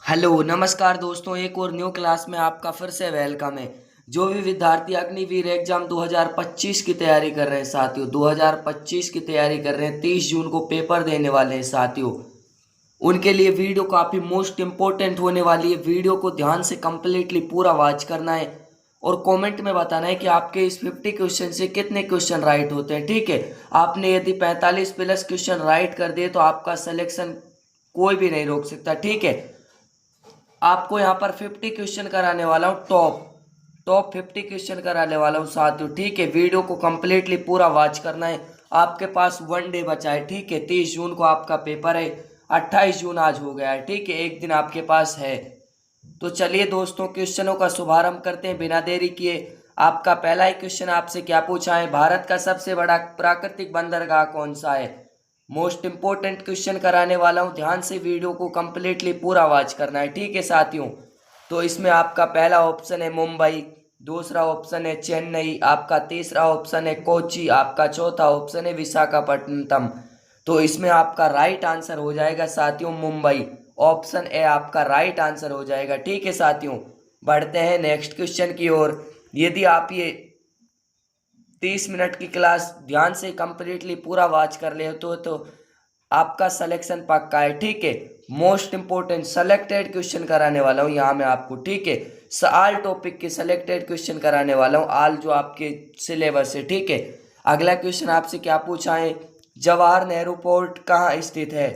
Hello नमस्कार दोस्तों, एक और न्यू क्लास में आपका फिर से वेलकम है। जो भी विद्यार्थी अग्निवीर एग्जाम 2025 की तैयारी कर रहे हैं साथियों, 2025 की तैयारी कर रहे हैं, 30 जून को पेपर देने वाले हैं साथियों, उनके लिए वीडियो काफ़ी मोस्ट इम्पोर्टेंट होने वाली है। वीडियो को ध्यान से कंप्लीटली पूरा वॉच करना है और कमेंट में बताना है कि आपके इस 50 क्वेश्चन से कितने क्वेश्चन राइट होते हैं। ठीक है, आपने यदि 45 प्लस क्वेश्चन राइट कर दिए तो आपका सिलेक्शन कोई भी नहीं रोक सकता। ठीक है, आपको यहाँ पर 50 क्वेश्चन कराने वाला हूँ, टॉप टॉप 50 क्वेश्चन कराने वाला हूँ साथियों। ठीक है, वीडियो को कंप्लीटली पूरा वॉच करना है। आपके पास 1 डे बचा है। ठीक है, 30 जून को आपका पेपर है, 28 जून आज हो गया है। ठीक है, एक दिन आपके पास है। तो चलिए दोस्तों, क्वेश्चनों का शुभारंभ करते हैं बिना देरी किए। आपका पहला ही क्वेश्चन आपसे क्या पूछा है, भारत का सबसे बड़ा प्राकृतिक बंदरगाह कौन सा है। मोस्ट इंपोर्टेंट क्वेश्चन कराने वाला हूं, ध्यान से वीडियो को कंप्लीटली पूरा वॉच करना है। ठीक है साथियों, तो इसमें आपका पहला ऑप्शन है मुंबई, दूसरा ऑप्शन है चेन्नई, आपका तीसरा ऑप्शन है कोची, आपका चौथा ऑप्शन है विशाखापट्टनम। तो इसमें आपका राइट आंसर हो जाएगा साथियों मुंबई। ऑप्शन ए आपका राइट आंसर हो जाएगा। ठीक है साथियों, बढ़ते हैं नेक्स्ट क्वेश्चन की ओर। यदि आप ये 30 मिनट की क्लास ध्यान से कंप्लीटली पूरा वॉच कर ले तो आपका सिलेक्शन पक्का है। ठीक है, मोस्ट इंपोर्टेंट सेलेक्टेड क्वेश्चन कराने वाला हूँ यहाँ मैं आपको। ठीक है, ऑल टॉपिक के सेलेक्टेड क्वेश्चन कराने वाला हूँ, ऑल जो आपके सिलेबस है। ठीक है, अगला क्वेश्चन आपसे क्या पूछा है, जवाहर नेहरू पोर्ट कहाँ स्थित है।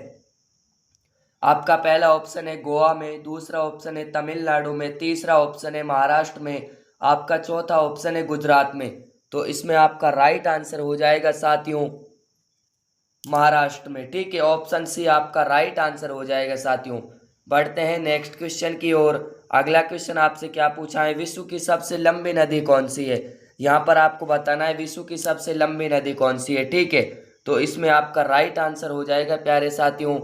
आपका पहला ऑप्शन है गोवा में, दूसरा ऑप्शन है तमिलनाडु में, तीसरा ऑप्शन है महाराष्ट्र में, आपका चौथा ऑप्शन है गुजरात में। तो इसमें आपका राइट आंसर हो जाएगा साथियों महाराष्ट्र में। ठीक है, ऑप्शन सी आपका राइट आंसर हो जाएगा साथियों। बढ़ते हैं नेक्स्ट क्वेश्चन की ओर। अगला क्वेश्चन आपसे क्या पूछा है, विश्व की सबसे लंबी नदी कौन सी है। यहाँ पर आपको बताना है विश्व की सबसे लंबी नदी कौन सी है। ठीक है, तो इसमें आपका राइट आंसर हो जाएगा प्यारे साथियों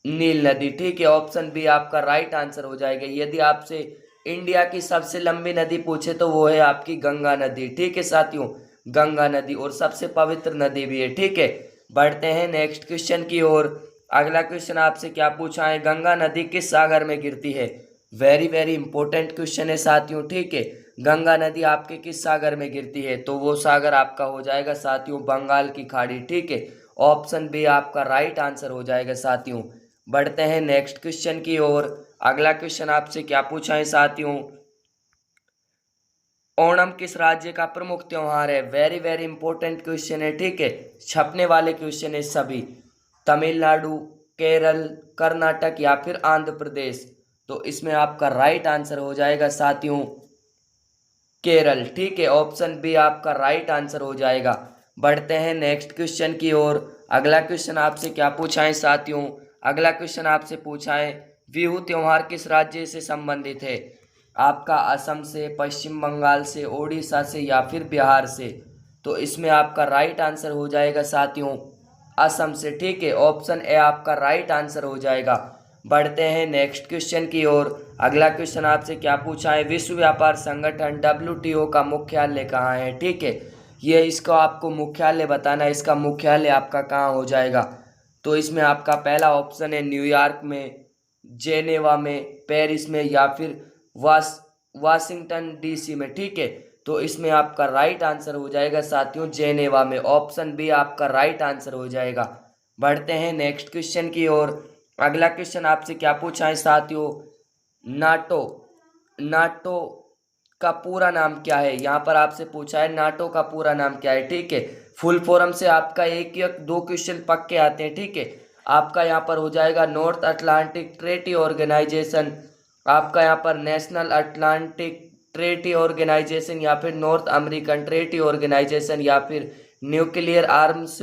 नील नदी। ठीक है, ऑप्शन बी आपका राइट आंसर हो जाएगा। यदि आपसे इंडिया की सबसे लंबी नदी पूछे तो वो है आपकी गंगा नदी। ठीक है साथियों, गंगा नदी, और सबसे पवित्र नदी भी है। ठीक है, बढ़ते हैं नेक्स्ट क्वेश्चन की ओर। अगला क्वेश्चन आपसे क्या पूछा है, गंगा नदी किस सागर में गिरती है। वेरी वेरी इंपॉर्टेंट क्वेश्चन है साथियों। ठीक है, गंगा नदी आपके किस सागर में गिरती है, तो वो सागर आपका हो जाएगा साथियों बंगाल की खाड़ी। ठीक है, ऑप्शन बी आपका राइट आंसर हो जाएगा साथियों। बढ़ते हैं नेक्स्ट क्वेश्चन की ओर। अगला क्वेश्चन आपसे क्या पूछा है साथियों, ओणम किस राज्य का प्रमुख त्योहार है। वेरी वेरी इंपॉर्टेंट क्वेश्चन है। ठीक है, छपने वाले क्वेश्चन है सभी, तमिलनाडु, केरल, कर्नाटक या फिर आंध्र प्रदेश। तो इसमें आपका राइट आंसर हो जाएगा साथियों केरल। ठीक है, ऑप्शन बी आपका राइट आंसर हो जाएगा। बढ़ते हैं नेक्स्ट क्वेश्चन की ओर। अगला क्वेश्चन आपसे क्या पूछा है साथियों, अगला क्वेश्चन आपसे पूछा है बिहू त्योहार किस राज्य से संबंधित है। आपका असम से, पश्चिम बंगाल से, ओडिशा से या फिर बिहार से। तो इसमें आपका राइट आंसर हो जाएगा साथियों असम से। ठीक है, ऑप्शन ए आपका राइट आंसर हो जाएगा। बढ़ते हैं नेक्स्ट क्वेश्चन की ओर। अगला क्वेश्चन आपसे क्या पूछा है, विश्व व्यापार संगठन WTO का मुख्यालय कहाँ है। ठीक है, ये इसका आपको मुख्यालय बताना है, इसका मुख्यालय आपका कहाँ हो जाएगा। तो इसमें आपका पहला ऑप्शन है न्यूयॉर्क में, जेनेवा में, पेरिस में या फिर वाशिंगटन DC में। ठीक है, तो इसमें आपका राइट आंसर हो जाएगा साथियों जेनेवा में। ऑप्शन बी आपका राइट आंसर हो जाएगा। बढ़ते हैं नेक्स्ट क्वेश्चन की ओर। अगला क्वेश्चन आपसे क्या पूछा है साथियों, नाटो नाटो का पूरा नाम क्या है। यहाँ पर आपसे पूछा है नाटो का पूरा नाम क्या है। ठीक है, फुल फॉर्म से आपका एक या दो क्वेश्चन पक्के आते हैं। ठीक है, आपका यहाँ पर हो जाएगा नॉर्थ अटलांटिक ट्रेटी ऑर्गेनाइजेशन, आपका यहाँ पर नेशनल अटलांटिक ट्रेटी ऑर्गेनाइजेशन या फिर नॉर्थ अमेरिकन ट्रेटी ऑर्गेनाइजेशन या फिर न्यूक्लियर आर्म्स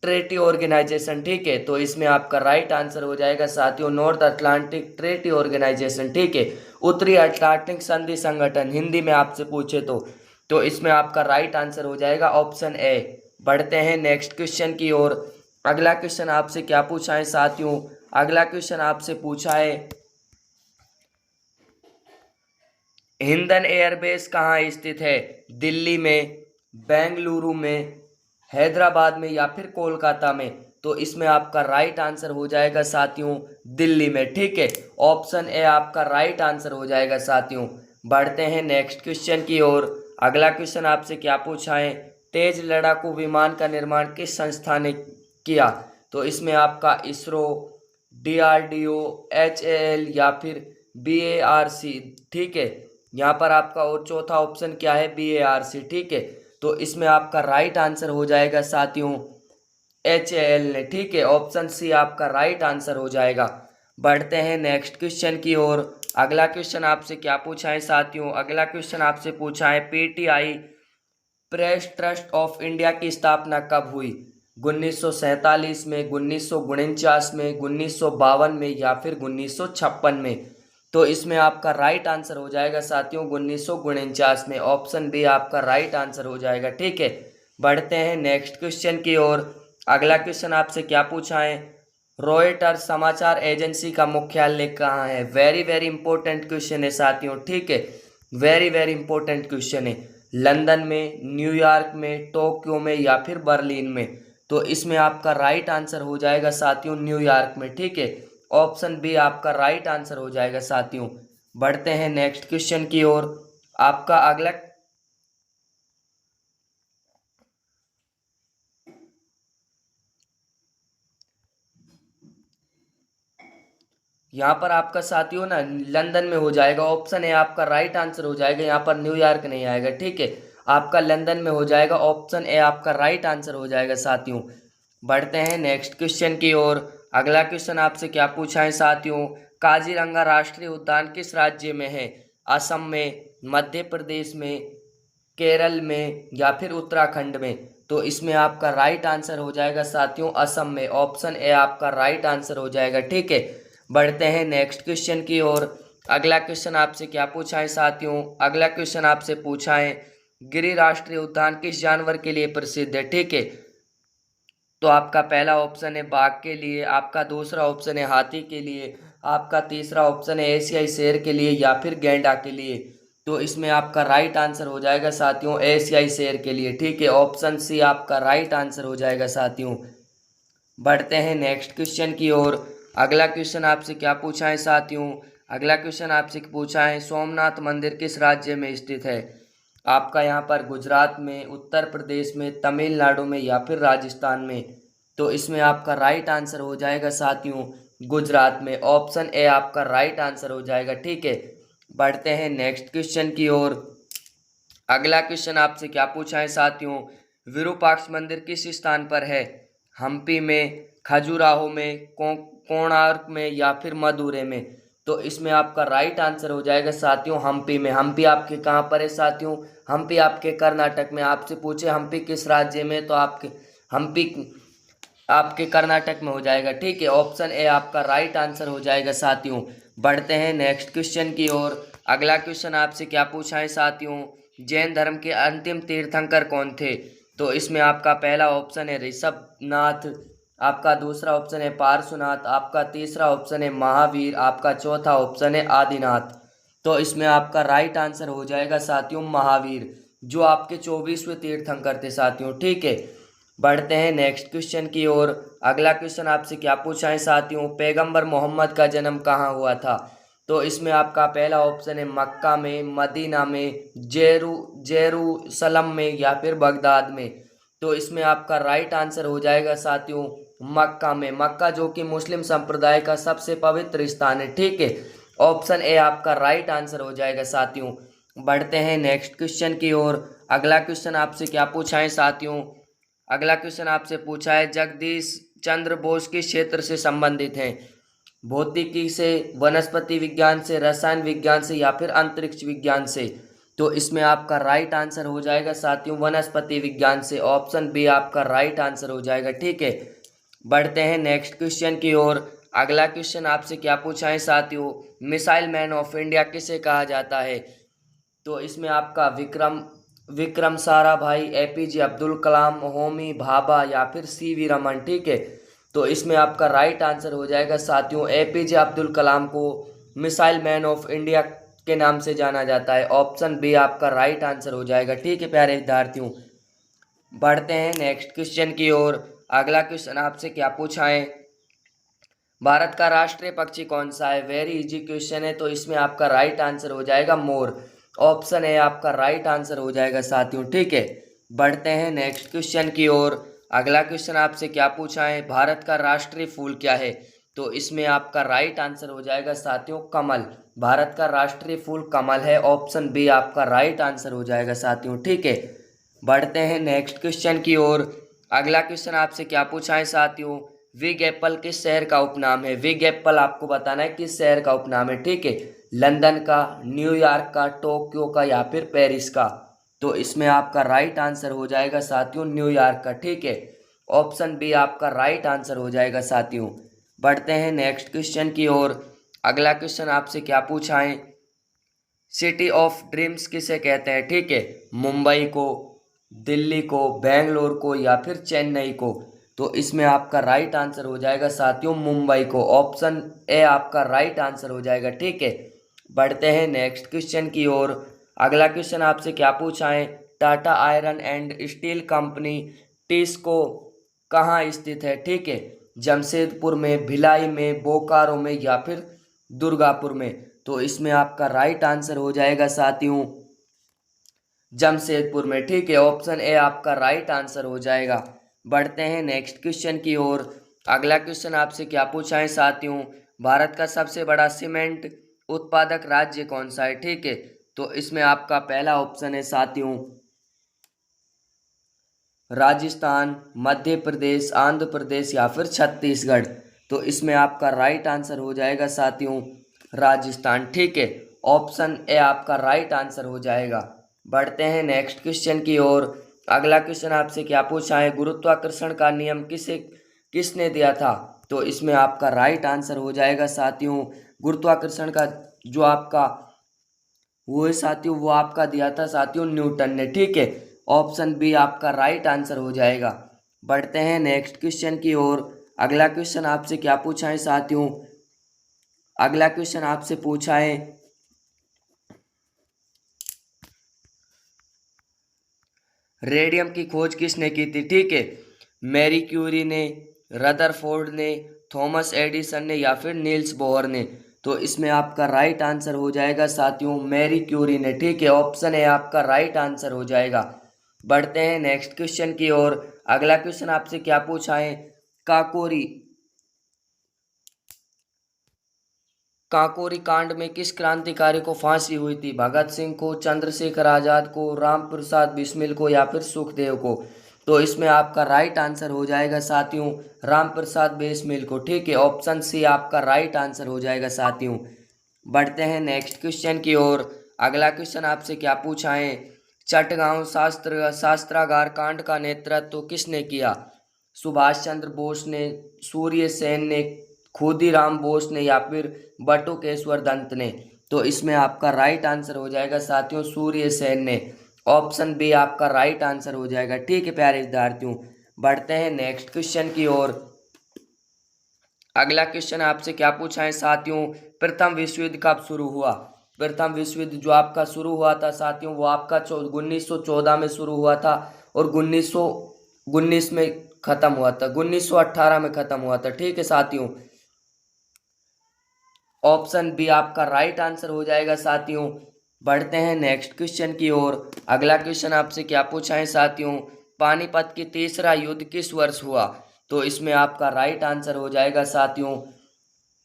ट्रेटी ऑर्गेनाइजेशन। ठीक है, तो इसमें आपका राइट आंसर हो जाएगा साथियों नॉर्थ अटलांटिक ट्रेटी ऑर्गेनाइजेशन। ठीक है, उत्तरी अटलांटिक संधि संगठन हिंदी में आपसे पूछे तो इसमें आपका राइट आंसर हो जाएगा ऑप्शन ए। बढ़ते हैं नेक्स्ट क्वेश्चन की ओर। अगला क्वेश्चन आपसे क्या पूछा है साथियों, अगला क्वेश्चन आपसे पूछा है हिंडन एयरबेस कहाँ स्थित है। दिल्ली में, बेंगलुरु में, हैदराबाद में या फिर कोलकाता में। तो इसमें आपका राइट आंसर हो जाएगा साथियों दिल्ली में। ठीक है, ऑप्शन ए आपका राइट आंसर हो जाएगा साथियों। बढ़ते हैं नेक्स्ट क्वेश्चन की ओर। अगला क्वेश्चन आपसे क्या पूछा है, तेज लड़ाकू विमान का निर्माण किस संस्था ने किया? तो इसमें आपका इसरो, DRDO, HAL या फिर BARC। ठीक है, यहाँ पर आपका और चौथा ऑप्शन क्या है, BARC। ठीक है, तो इसमें आपका राइट आंसर हो जाएगा साथियों HAL ने। ठीक है, ऑप्शन सी आपका राइट आंसर हो जाएगा। बढ़ते हैं नेक्स्ट क्वेश्चन की ओर। अगला क्वेश्चन आपसे क्या पूछा है साथियों, अगला क्वेश्चन आपसे पूछा है PTI press trust of India की स्थापना कब हुई? 1947 में, 1949 में, 1952 में या फिर 1956 में? तो इसमें आपका राइट आंसर हो जाएगा साथियों 1949 में। ऑप्शन बी आपका राइट आंसर हो जाएगा। ठीक है, बढ़ते हैं नेक्स्ट क्वेश्चन की ओर। अगला क्वेश्चन आपसे क्या पूछा है, रॉयटर्स समाचार एजेंसी का मुख्यालय कहाँ है? वेरी वेरी इंपॉर्टेंट क्वेश्चन है साथियों। ठीक है, वेरी वेरी इंपॉर्टेंट क्वेश्चन है। लंदन में, न्यूयॉर्क में, टोक्यो में या फिर बर्लिन में? तो इसमें आपका राइट आंसर हो जाएगा साथियों न्यूयॉर्क में। ठीक है, ऑप्शन बी आपका राइट आंसर हो जाएगा साथियों। बढ़ते हैं नेक्स्ट क्वेश्चन की ओर। आपका अगला यहाँ पर आपका साथियों ना लंदन में हो जाएगा, ऑप्शन ए आपका राइट आंसर हो जाएगा। यहाँ पर न्यूयॉर्क नहीं आएगा। ठीक है, आपका लंदन में हो जाएगा, ऑप्शन ए आपका राइट आंसर हो जाएगा साथियों। बढ़ते हैं नेक्स्ट क्वेश्चन की ओर। अगला क्वेश्चन आपसे क्या पूछा है साथियों, काजीरंगा राष्ट्रीय उद्यान किस राज्य में है? असम में, मध्य प्रदेश में, केरल में या फिर उत्तराखंड में? तो इसमें आपका राइट आंसर हो जाएगा साथियों असम में। ऑप्शन ए आपका राइट आंसर हो जाएगा। ठीक है, बढ़ते हैं नेक्स्ट क्वेश्चन की ओर। अगला क्वेश्चन आपसे क्या पूछा है साथियों, अगला क्वेश्चन आपसे पूछा है गिर राष्ट्रीय उद्यान किस जानवर के लिए प्रसिद्ध है? ठीक है, तो आपका पहला ऑप्शन है बाघ के लिए, आपका दूसरा ऑप्शन है हाथी के लिए, आपका तीसरा ऑप्शन है एशियाई शेर के लिए या फिर गैंडा के लिए? तो इसमें आपका राइट आंसर हो जाएगा साथियों एशियाई शेर के लिए। ठीक है, ऑप्शन सी आपका राइट आंसर हो जाएगा साथियों। बढ़ते हैं नेक्स्ट क्वेश्चन की ओर। अगला क्वेश्चन आपसे क्या पूछा है साथियों, अगला क्वेश्चन आपसे पूछा है सोमनाथ मंदिर किस राज्य में स्थित है? आपका यहाँ पर गुजरात में, उत्तर प्रदेश में, तमिलनाडु में या फिर राजस्थान में? तो इसमें आपका राइट आंसर हो जाएगा साथियों गुजरात में। ऑप्शन ए आपका राइट आंसर हो जाएगा। ठीक है, बढ़ते हैं नेक्स्ट क्वेश्चन की ओर। अगला क्वेश्चन आपसे क्या पूछा है साथियों, विरूपाक्ष मंदिर किस स्थान पर है? हम्पी में, खजुराहो में, कोणार्क में या फिर मदुरै में? तो इसमें आपका राइट आंसर हो जाएगा साथियों हम्पी में। हम्पी आपके कहाँ पर है साथियों? हम्पी आपके कर्नाटक में। आपसे पूछे हम्पी किस राज्य में, तो आपके हम्पी आपके कर्नाटक में हो जाएगा। ठीक है, ऑप्शन ए आपका राइट आंसर हो जाएगा साथियों। बढ़ते हैं नेक्स्ट क्वेश्चन की ओर। अगला क्वेश्चन आपसे क्या पूछा है साथियों, जैन धर्म के अंतिम तीर्थंकर कौन थे? तो इसमें आपका पहला ऑप्शन है ऋषभनाथ, आपका दूसरा ऑप्शन है पार्श्वनाथ, आपका तीसरा ऑप्शन है महावीर, आपका चौथा ऑप्शन है आदिनाथ। तो इसमें आपका राइट आंसर हो जाएगा साथियों महावीर, जो आपके 24वें तीर्थंकर थे साथियों। ठीक है, बढ़ते हैं नेक्स्ट क्वेश्चन की ओर। अगला क्वेश्चन आपसे क्या पूछा है साथियों, पैगंबर मोहम्मद का जन्म कहाँ हुआ था? तो इसमें आपका पहला ऑप्शन है मक्का में, मदीना में, जेरूसलम में या फिर बगदाद में? तो इसमें आपका राइट आंसर हो जाएगा साथियों मक्का में। मक्का जो कि मुस्लिम संप्रदाय का सबसे पवित्र स्थान है। ठीक है, ऑप्शन ए आपका राइट आंसर हो जाएगा साथियों। बढ़ते हैं नेक्स्ट क्वेश्चन की ओर। अगला क्वेश्चन आपसे क्या पूछा है साथियों, अगला क्वेश्चन आपसे पूछा है जगदीश चंद्र बोस किस क्षेत्र से संबंधित हैं? भौतिकी से, वनस्पति विज्ञान से, रसायन विज्ञान से या फिर अंतरिक्ष विज्ञान से? तो इसमें आपका राइट आंसर हो जाएगा साथियों वनस्पति विज्ञान से। ऑप्शन बी आपका राइट आंसर हो जाएगा। ठीक है, बढ़ते हैं नेक्स्ट क्वेश्चन की ओर। अगला क्वेश्चन आपसे क्या पूछा है साथियों, मिसाइल मैन ऑफ इंडिया किसे कहा जाता है? तो इसमें आपका विक्रम साराभाई, APJ अब्दुल कलाम, होमी भाभा या फिर CV रमन? ठीक है, तो इसमें आपका राइट आंसर हो जाएगा साथियों APJ अब्दुल कलाम को मिसाइल मैन ऑफ इंडिया के नाम से जाना जाता है। ऑप्शन बी आपका राइट आंसर हो जाएगा। ठीक है प्यारे विद्यार्थियों, बढ़ते हैं नेक्स्ट क्वेश्चन की ओर। अगला क्वेश्चन आपसे क्या पूछा है, भारत का राष्ट्रीय पक्षी कौन सा है। वेरी इजी क्वेश्चन है, तो इसमें आपका राइट आंसर हो जाएगा मोर। ऑप्शन ए आपका राइट आंसर हो जाएगा साथियों, ठीक है। बढ़ते हैं नेक्स्ट क्वेश्चन की ओर। अगला क्वेश्चन आपसे क्या पूछा है, भारत का राष्ट्रीय फूल क्या है। तो इसमें आपका राइट आंसर हो जाएगा साथियों कमल। भारत का राष्ट्रीय फूल कमल है। ऑप्शन बी आपका राइट आंसर हो जाएगा साथियों, ठीक है। बढ़ते हैं नेक्स्ट क्वेश्चन की ओर। अगला क्वेश्चन आपसे क्या पूछा है साथियों, विग एप्पल किस शहर का उपनाम है। विग एप्पल आपको बताना है किस शहर का उपनाम है, ठीक है। लंदन का, न्यूयॉर्क का, टोक्यो का या फिर पेरिस का। तो इसमें आपका राइट आंसर हो जाएगा साथियों न्यूयॉर्क का, ठीक है। ऑप्शन बी आपका राइट आंसर हो जाएगा साथियों। बढ़ते हैं नेक्स्ट क्वेश्चन की ओर। अगला क्वेश्चन आपसे क्या पूछा है, सिटी ऑफ ड्रीम्स किसे कहते हैं, ठीक है। मुंबई को, दिल्ली को, बेंगलोर को या फिर चेन्नई को। तो इसमें आपका राइट आंसर हो जाएगा साथियों मुंबई को। ऑप्शन ए आपका राइट आंसर हो जाएगा, ठीक है। बढ़ते हैं नेक्स्ट क्वेश्चन की ओर। अगला क्वेश्चन आपसे क्या पूछा है, Tata iron and steel company TISCO कहाँ स्थित है, ठीक है। जमशेदपुर में, भिलाई में, बोकारो में या फिर दुर्गापुर में। तो इसमें आपका राइट आंसर हो जाएगा साथियों जमशेदपुर में, ठीक है। ऑप्शन ए आपका राइट आंसर हो जाएगा। बढ़ते हैं नेक्स्ट क्वेश्चन की ओर। अगला क्वेश्चन आपसे क्या पूछा है साथियों, भारत का सबसे बड़ा सीमेंट उत्पादक राज्य कौन सा है, ठीक है। तो इसमें आपका पहला ऑप्शन है साथियों राजस्थान, मध्य प्रदेश, आंध्र प्रदेश या फिर छत्तीसगढ़। तो इसमें आपका राइट आंसर हो जाएगा साथियों राजस्थान, ठीक है। ऑप्शन ए आपका राइट आंसर हो जाएगा। बढ़ते हैं नेक्स्ट क्वेश्चन की ओर। अगला क्वेश्चन आपसे क्या पूछा है, गुरुत्वाकर्षण का नियम किसने दिया था। तो इसमें आपका राइट आंसर हो जाएगा साथियों गुरुत्वाकर्षण का जो आपका वो है साथियों, वो आपका दिया था साथियों न्यूटन ने, ठीक है। ऑप्शन बी आपका राइट आंसर हो जाएगा। बढ़ते हैं नेक्स्ट क्वेश्चन की ओर। अगला क्वेश्चन आपसे क्या पूछा है साथियों, अगला क्वेश्चन आपसे पूछा है रेडियम की खोज किसने की थी, ठीक है। मैरी क्यूरी ने, रदरफोर्ड ने, थॉमस एडिसन ने या फिर नील्स बोहर ने। तो इसमें आपका राइट आंसर हो जाएगा साथियों मैरी क्यूरी ने, ठीक है। ऑप्शन ए आपका राइट आंसर हो जाएगा। बढ़ते हैं नेक्स्ट क्वेश्चन की ओर। अगला क्वेश्चन आपसे क्या पूछा है, काकोरी काकोरी कांड में किस क्रांतिकारी को फांसी हुई थी। भगत सिंह को, चंद्रशेखर आजाद को, राम प्रसाद बिस्मिल को या फिर सुखदेव को। तो इसमें आपका राइट आंसर हो जाएगा साथियों राम प्रसाद बिस्मिल को, ठीक है। ऑप्शन सी आपका राइट आंसर हो जाएगा साथियों। बढ़ते हैं नेक्स्ट क्वेश्चन की ओर। अगला क्वेश्चन आपसे क्या पूछा है, चटगांव शास्त्रागार कांड का नेतृत्व किसने किया। सुभाष चंद्र बोस ने, सूर्य सेन ने, खुदीराम बोस ने या फिर बटुकेश्वर दत्त ने। तो इसमें आपका राइट आंसर हो जाएगा साथियों सूर्य सेन ने। ऑप्शन बी आपका राइट आंसर हो जाएगा, ठीक है प्यारे विद्यार्थियों। बढ़ते हैं नेक्स्ट क्वेश्चन की ओर। अगला क्वेश्चन आपसे क्या पूछा है साथियों, प्रथम विश्व युद्ध कब शुरू हुआ। प्रथम विश्व युद्ध जो आपका शुरू हुआ था साथियों वो आपका 1914 में शुरू हुआ था और 1919 में खत्म हुआ था, 1918 में खत्म हुआ था, ठीक है साथियों। ऑप्शन बी आपका राइट आंसर हो जाएगा साथियों। बढ़ते हैं नेक्स्ट क्वेश्चन की ओर। अगला क्वेश्चन आपसे क्या पूछा है साथियों, पानीपत की तीसरा युद्ध किस वर्ष हुआ। तो इसमें आपका राइट आंसर हो जाएगा साथियों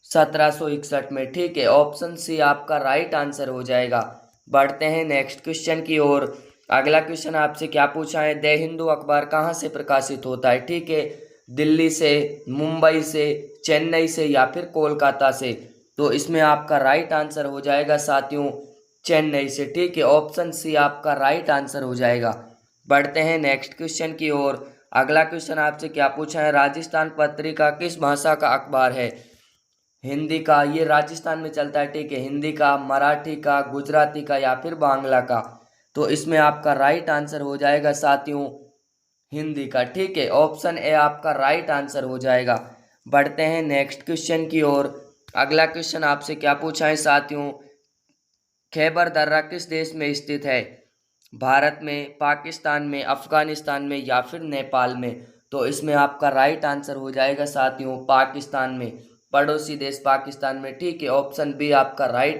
1761 में, ठीक है। ऑप्शन सी आपका राइट आंसर हो जाएगा। बढ़ते हैं नेक्स्ट क्वेश्चन की ओर। अगला क्वेश्चन आपसे क्या पूछा है, द हिंदू अखबार कहाँ से प्रकाशित होता है, ठीक है। दिल्ली से, मुंबई से, चेन्नई से या फिर कोलकाता से। तो इसमें आपका राइट आंसर हो जाएगा साथियों चेन्नई से, ठीक है। ऑप्शन सी आपका राइट आंसर हो जाएगा। बढ़ते हैं नेक्स्ट क्वेश्चन की ओर। अगला क्वेश्चन आपसे क्या पूछा है, राजस्थान पत्रिका किस भाषा का अखबार है। हिंदी का, ये राजस्थान में चलता है, ठीक है। हिंदी का, मराठी का, गुजराती का या फिर बांग्ला का। तो इसमें आपका राइट आंसर हो जाएगा साथियों हिंदी का, ठीक है। ऑप्शन ए आपका राइट आंसर हो जाएगा। बढ़ते हैं नेक्स्ट क्वेश्चन की ओर। अगला क्वेश्चन आपसे क्या पूछा है साथियों, खैबर दर्रा किस देश में स्थित है। भारत में, पाकिस्तान में, अफगानिस्तान में या फिर नेपाल में। तो इसमें आपका राइट आंसर हो जाएगा साथियों पाकिस्तान में, पड़ोसी देश पाकिस्तान में। ठीक है, ऑप्शन बी आपका राइट